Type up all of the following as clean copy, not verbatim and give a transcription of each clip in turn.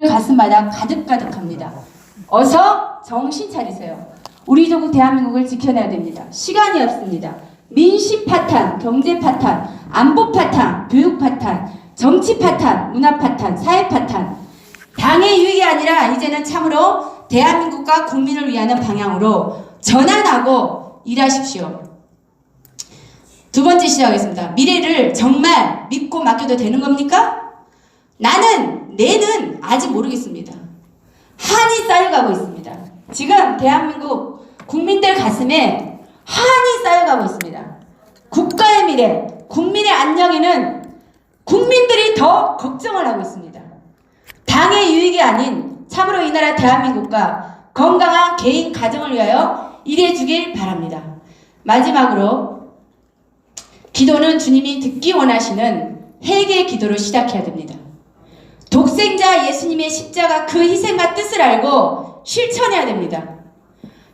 가슴마다 가득가득합니다. 어서 정신 차리세요. 우리 조국 대한민국을 지켜내야 됩니다. 시간이 없습니다. 민심 파탄, 경제 파탄, 안보 파탄, 교육 파탄, 정치 파탄, 문화 파탄, 사회 파탄. 당의 유익이 아니라 이제는 참으로 대한민국과 국민을 위하는 방향으로 전환하고 일하십시오. 두 번째 시작하겠습니다. 미래를 정말 믿고 맡겨도 되는 겁니까? 내는 아직 모르겠습니다. 한이 쌓여가고 있습니다. 지금 대한민국 국민들 가슴에 한이 쌓여가고 있습니다. 국가의 미래, 국민의 안녕에는 국민들이 더 걱정을 하고 있습니다. 당의 유익이 아닌 참으로 이 나라 대한민국과 건강한 개인 가정을 위하여 일해주길 바랍니다. 마지막으로 기도는 주님이 듣기 원하시는 회개의 기도로 시작해야 됩니다. 독생자 예수님의 십자가 그 희생과 뜻을 알고 실천해야 됩니다.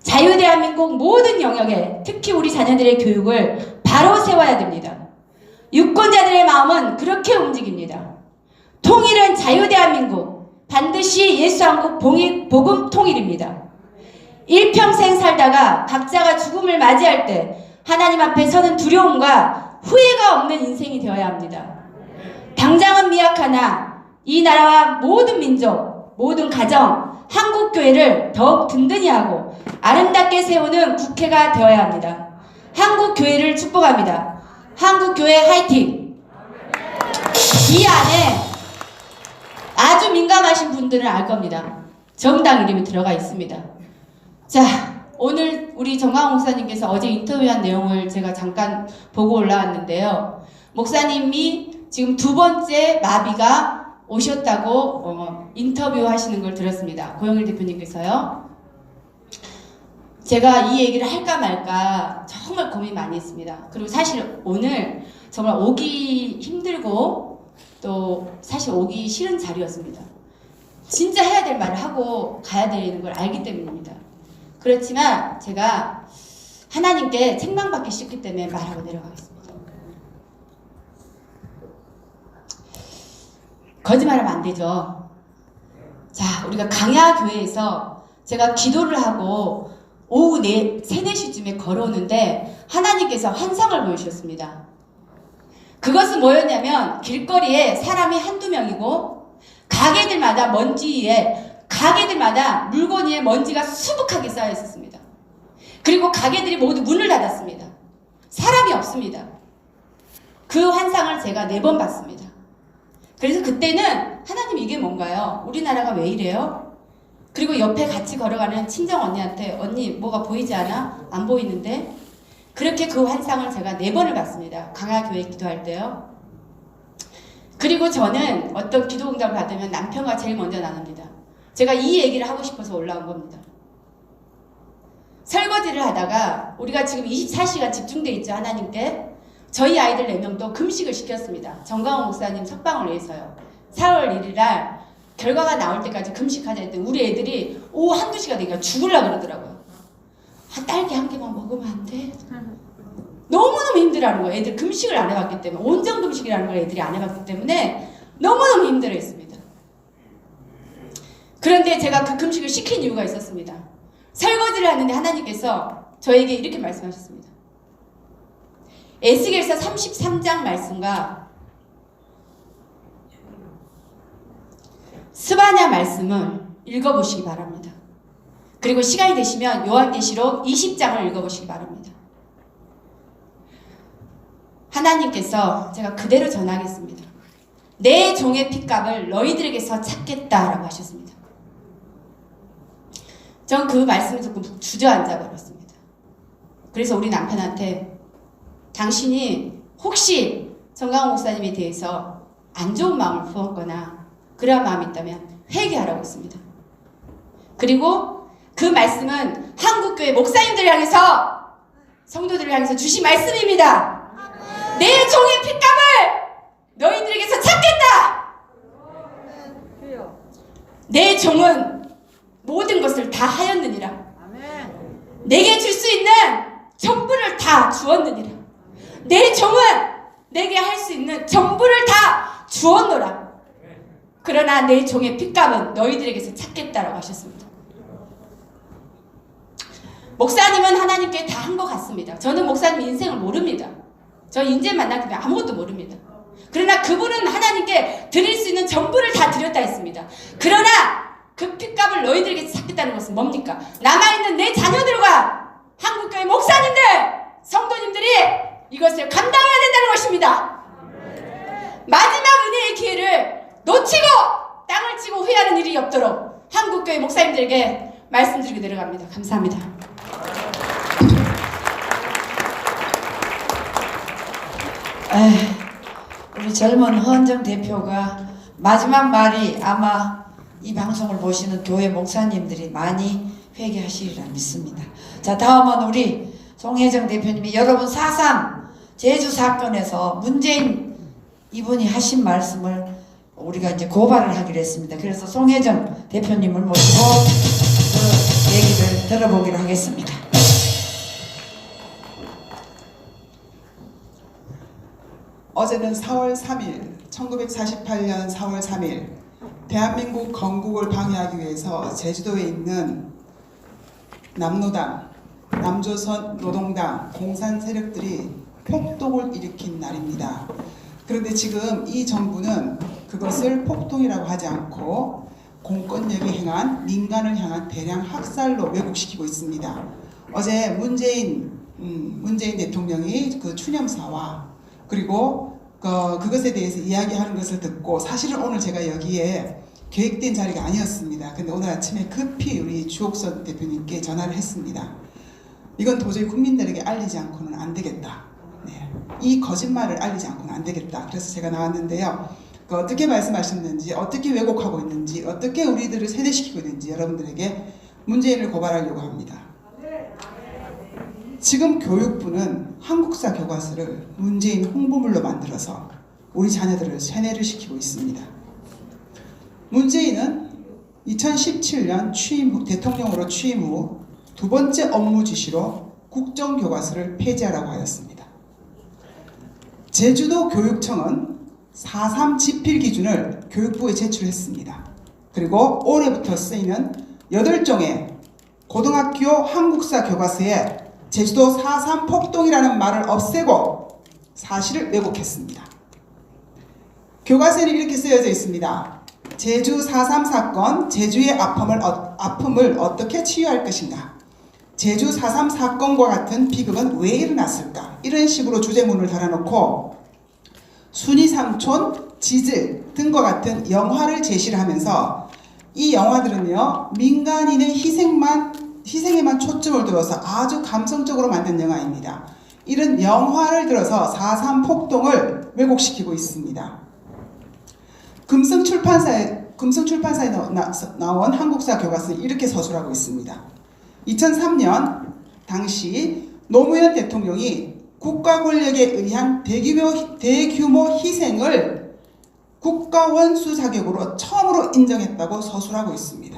자유대한민국 모든 영역에 특히 우리 자녀들의 교육을 바로 세워야 됩니다. 유권자들의 마음은 그렇게 움직입니다. 통일은 자유대한민국, 반드시 예수한국 복음 통일입니다. 일평생 살다가 각자가 죽음을 맞이할 때 하나님 앞에 서는 두려움과 후회가 없는 인생이 되어야 합니다. 당장은 미약하나 이 나라와 모든 민족, 모든 가정, 한국교회를 더욱 든든히 하고 아름답게 세우는 국회가 되어야 합니다. 한국교회를 축복합니다. 한국교회 화이팅! 이 안에 아주 민감하신 분들은 알 겁니다. 정당 이름이 들어가 있습니다. 자, 오늘 우리 정광훈 목사님께서 어제 인터뷰한 내용을 제가 잠깐 보고 올라왔는데요. 목사님이 지금 두 번째 마비가 오셨다고 인터뷰 하시는 걸 들었습니다. 고영일 대표님께서요. 제가 이 얘기를 할까 말까 정말 고민 많이 했습니다. 그리고 사실 오늘 정말 오기 힘들고 또 사실 오기 싫은 자리였습니다. 진짜 해야 될 말을 하고 가야 되는 걸 알기 때문입니다. 그렇지만 제가 하나님께 책망받기 싫기 때문에 말하고 내려가겠습니다. 거짓말하면 안 되죠. 자, 우리가 강야교회에서 제가 기도를 하고 오후 3, 4시쯤에 걸어오는데 하나님께서 환상을 보여주셨습니다. 그것은 뭐였냐면 길거리에 사람이 한두 명이고 가게들마다 가게들마다 물건 위에 먼지가 수북하게 쌓여 있었습니다. 그리고 가게들이 모두 문을 닫았습니다. 사람이 없습니다. 그 환상을 제가 4번 봤습니다. 그래서 그때는 하나님 이게 뭔가요? 우리나라가 왜 이래요? 그리고 옆에 같이 걸어가는 친정 언니한테 언니 뭐가 보이지 않아? 안 보이는데? 그렇게 그 환상을 제가 4번을 봤습니다. 강화교회 기도할 때요. 그리고 저는 어떤 기도 응답을 받으면 남편과 제일 먼저 나눕니다. 제가 이 얘기를 하고 싶어서 올라온 겁니다. 설거지를 하다가 우리가 지금 24시간 집중돼 있죠. 하나님께. 저희 아이들 4명도 금식을 시켰습니다. 정광훈 목사님 석방을 위해서요. 4월 1일 날 결과가 나올 때까지 금식하자 했더니 우리 애들이 오후 1~2시가 되니까 죽으려고 그러더라고요. 딸기 1개만 먹으면 안 돼? 너무너무 힘들어하는 거예요. 애들 금식을 안 해봤기 때문에. 온전 금식이라는 걸 애들이 안 해봤기 때문에 너무너무 힘들어했습니다. 그런데 제가 그 금식을 시킨 이유가 있었습니다. 설거지를 하는데 하나님께서 저에게 이렇게 말씀하셨습니다. 에스겔서 33장 말씀과 스바냐 말씀을 읽어보시기 바랍니다. 그리고 시간이 되시면 요한계시록 20장을 읽어보시기 바랍니다. 하나님께서 제가 그대로 전하겠습니다. 내 종의 핏값을 너희들에게서 찾겠다라고 하셨습니다. 전 그 말씀을 듣고 주저앉아 버렸습니다. 그래서 우리 남편한테 당신이 혹시 정광훈 목사님에 대해서 안 좋은 마음을 품었거나 그런 마음이 있다면 회개하라고 했습니다. 그리고 그 말씀은 한국교회 목사님들을 향해서 성도들을 향해서 주신 말씀입니다. 내 종의 핏값을 너희들에게서 찾겠다. 내 종은 모든 것을 다 하였느니라. 내게 줄 수 있는 전부를 다 주었느니라. 내 종은 내게 할 수 있는 전부를 다 주었노라. 그러나 내 종의 핏값은 너희들에게서 찾겠다라고 하셨습니다. 목사님은 하나님께 다 한 것 같습니다. 저는 목사님 인생을 모릅니다. 저 인제 만났기 때문에 아무것도 모릅니다. 그러나 그분은 하나님께 드릴 수 있는 전부를 다 드렸다 했습니다. 그러나 그 핏값을 너희들에게 찾겠다는 것은 뭡니까? 남아있는 내 자녀들과 한국교회 목사님들, 성도님들이 이것을 감당해야 된다는 것입니다. 마지막 은혜의 기회를 놓치고 땅을 치고 후회하는 일이 없도록 한국교회 목사님들에게 말씀드리고 내려갑니다. 감사합니다. 우리 젊은 헌정 대표가 마지막 말이 아마 이 방송을 보시는 교회 목사님들이 많이 회개하시리라 믿습니다. 자, 다음은 우리 송혜정 대표님이 여러분 4.3 제주 사건에서 문재인 이분이 하신 말씀을 우리가 이제 고발을 하기로 했습니다. 그래서 송혜정 대표님을 모시고 그 얘기를 들어보기로 하겠습니다. 어제는 4월 3일, 1948년 4월 3일 대한민국 건국을 방해하기 위해서 제주도에 있는 남노당, 남조선 노동당, 공산 세력들이 폭동을 일으킨 날입니다. 그런데 지금 이 정부는 그것을 폭동이라고 하지 않고 공권력이 행한 민간을 향한 대량 학살로 왜곡시키고 있습니다. 어제 문재인 대통령이 그 추념사와 그리고 그것에 대해서 이야기하는 것을 듣고 사실은 오늘 제가 여기에 계획된 자리가 아니었습니다. 근데 오늘 아침에 급히 우리 주옥선 대표님께 전화를 했습니다. 이건 도저히 국민들에게 알리지 않고는 안 되겠다. 네. 이 거짓말을 알리지 않고는 안 되겠다. 그래서 제가 나왔는데요. 어떻게 말씀하셨는지, 어떻게 왜곡하고 있는지, 어떻게 우리들을 세뇌시키고 있는지 여러분들에게 문재인을 고발하려고 합니다. 지금 교육부는 한국사 교과서를 문재인 홍보물로 만들어서 우리 자녀들을 세뇌를 시키고 있습니다. 문재인은 2017년 대통령으로 취임 후 두 번째 업무 지시로 국정교과서를 폐지하라고 하였습니다. 제주도 교육청은 4.3 지필 기준을 교육부에 제출했습니다. 그리고 올해부터 쓰이는 8종의 고등학교 한국사 교과서에 제주도 4.3 폭동이라는 말을 없애고 사실을 왜곡했습니다. 교과서에는 이렇게 쓰여져 있습니다. 제주 4.3 사건, 제주의 아픔을 어떻게 치유할 것인가? 제주 4.3 사건과 같은 비극은 왜 일어났을까? 이런 식으로 주제문을 달아놓고 순이삼촌, 지질 등과 같은 영화를 제시를 하면서 이 영화들은요 민간인의 희생에만 초점을 두어서 아주 감성적으로 만든 영화입니다. 이런 영화를 들어서 4.3 폭동을 왜곡시키고 있습니다. 금성출판사에 나온 한국사 교과서는 이렇게 서술하고 있습니다. 2003년 당시 노무현 대통령이 국가 권력에 의한 대규모 희생을 국가 원수 자격으로 처음으로 인정했다고 서술하고 있습니다.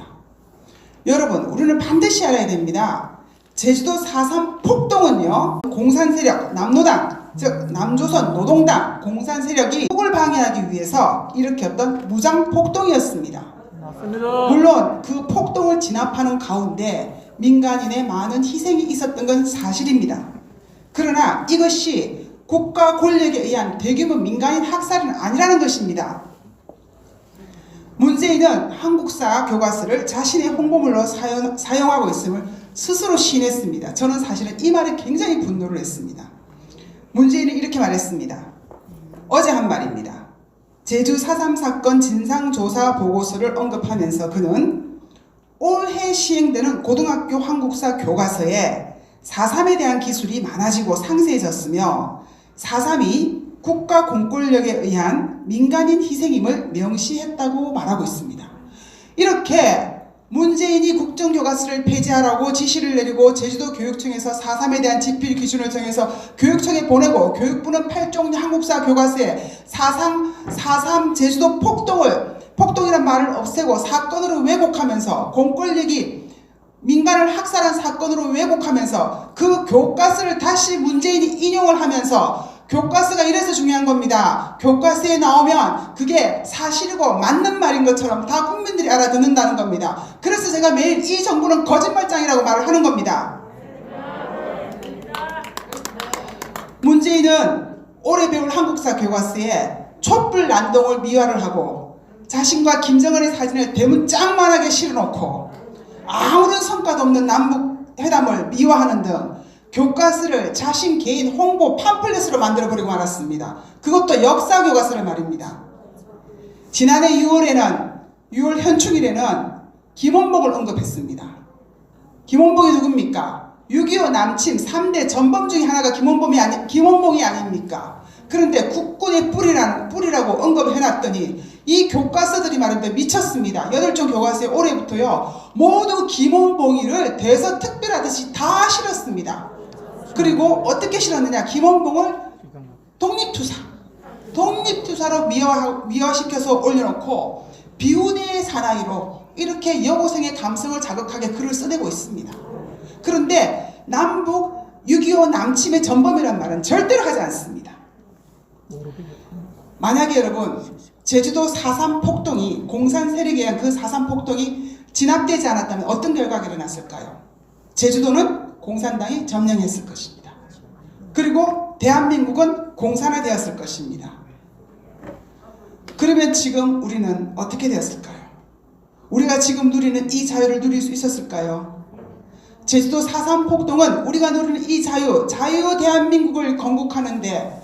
여러분, 우리는 반드시 알아야 됩니다. 제주도 4.3 폭동은요, 공산 세력, 남노당, 즉 남조선 노동당, 공산 세력이 국을 방해하기 위해서 일으켰던 무장 폭동이었습니다. 맞습니다. 물론 그 폭동을 진압하는 가운데 민간인의 많은 희생이 있었던 건 사실입니다. 그러나 이것이 국가 권력에 의한 대규모 민간인 학살은 아니라는 것입니다. 문재인은 한국사 교과서를 자신의 홍보물로 사용하고 있음을 스스로 시인했습니다. 저는 사실은 이 말에 굉장히 분노를 했습니다. 문재인은 이렇게 말했습니다. 어제 한 말입니다. 제주 4.3 사건 진상조사 보고서를 언급하면서 그는 올해 시행되는 고등학교 한국사 교과서에 4.3에 대한 기술이 많아지고 상세해졌으며 4.3이 국가 공권력에 의한 민간인 희생임을 명시했다고 말하고 있습니다. 이렇게 문재인이 국정교과서를 폐지하라고 지시를 내리고 제주도 교육청에서 4.3에 대한 지필 기준을 정해서 교육청에 보내고 교육부는 8종 한국사 교과서에 4.3 제주도 폭동이란 말을 없애고 사건으로 왜곡하면서 공권력이 민간을 학살한 사건으로 왜곡하면서 그 교과서를 다시 문재인이 인용을 하면서 교과서가 이래서 중요한 겁니다. 교과서에 나오면 그게 사실이고 맞는 말인 것처럼 다 국민들이 알아듣는다는 겁니다. 그래서 제가 매일 이 정부는 거짓말장이라고 말을 하는 겁니다. 문재인은 올해 배울 한국사 교과서에 촛불 난동을 미화를 하고 자신과 김정은의 사진을 대문짝만하게 실어놓고 아무런 성과도 없는 남북 회담을 미화하는 등 교과서를 자신 개인 홍보 팜플렛으로 만들어버리고 말았습니다. 그것도 역사 교과서를 말입니다. 지난해 6월 현충일에는 김원봉을 언급했습니다. 김원봉이 누굽니까? 6.25 남침 3대 전범 중에 하나가 김원봉이 아닙니까? 그런데 국군의 뿌리라고 언급을 해놨더니 이 교과서들이 말인데 미쳤습니다. 8종 교과서에 올해부터요 모두 김원봉이를 대서특별하듯이 다 실었습니다. 그리고 어떻게 실었느냐? 김원봉을 독립투사로 미화시켜서 올려놓고 비운의 사나이로 이렇게 여고생의 감성을 자극하게 글을 써내고 있습니다. 그런데 남북 6.25 남침의 전범이란 말은 절대로 하지 않습니다. 만약에 여러분 제주도 4.3 폭동이 공산 세력에 의한 그 4.3 폭동이 진압되지 않았다면 어떤 결과가 일어났을까요? 제주도는 공산당이 점령했을 것입니다. 그리고 대한민국은 공산화되었을 것입니다. 그러면 지금 우리는 어떻게 되었을까요? 우리가 지금 누리는 이 자유를 누릴 수 있었을까요? 제주도 4.3 폭동은 우리가 누리는 이 자유 대한민국을 건국하는데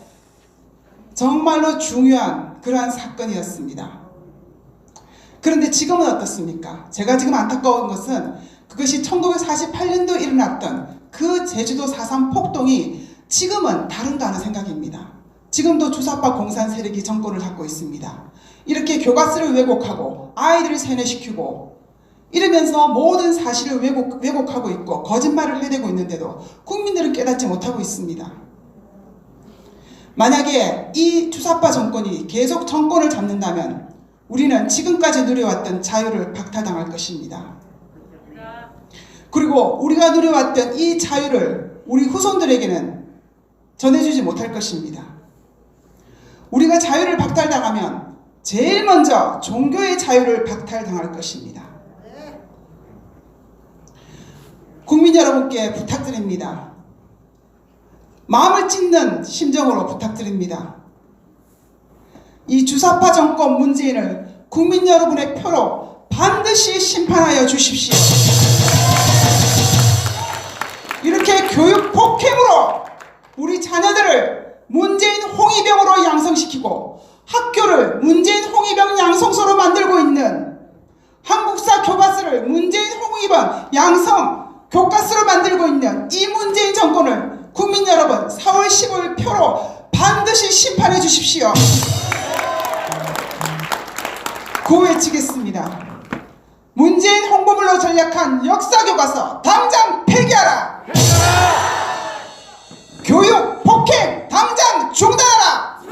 정말로 중요한 그러한 사건이었습니다. 그런데 지금은 어떻습니까? 제가 지금 안타까운 것은 그것이 1948년도에 일어났던 그 제주도 4.3 폭동이 지금은 다른가 하는 생각입니다. 지금도 주사파 공산 세력이 정권을 잡고 있습니다. 이렇게 교과서를 왜곡하고 아이들을 세뇌시키고 이러면서 모든 사실을 왜곡하고 있고 거짓말을 해대고 있는데도 국민들은 깨닫지 못하고 있습니다. 만약에 이 주사파 정권이 계속 정권을 잡는다면 우리는 지금까지 누려왔던 자유를 박탈당할 것입니다. 그리고 우리가 누려왔던 이 자유를 우리 후손들에게는 전해주지 못할 것입니다. 우리가 자유를 박탈당하면 제일 먼저 종교의 자유를 박탈당할 것입니다. 국민 여러분께 부탁드립니다. 마음을 찢는 심정으로 부탁드립니다. 이 주사파 정권 문재인을 국민 여러분의 표로 반드시 심판하여 주십시오. 이렇게 교육 폭행으로 우리 자녀들을 문재인 홍위병으로 양성시키고 학교를 문재인 홍위병 양성소로 만들고 있는 한국사 교과서를 문재인 홍위병 양성 교과서로 만들고 있는 이 문재인 정권을 국민 여러분 4월 15일 표로 반드시 심판해 주십시오. 구호외치겠습니다. 문재인 홍보물로 전략한 역사교과서 당장 폐기하라. 교육 폭행 당장 중단하라.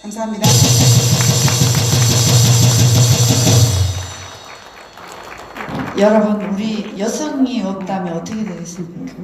감사합니다. 여러분 우리 여성이 없다면 어떻게 되겠습니까?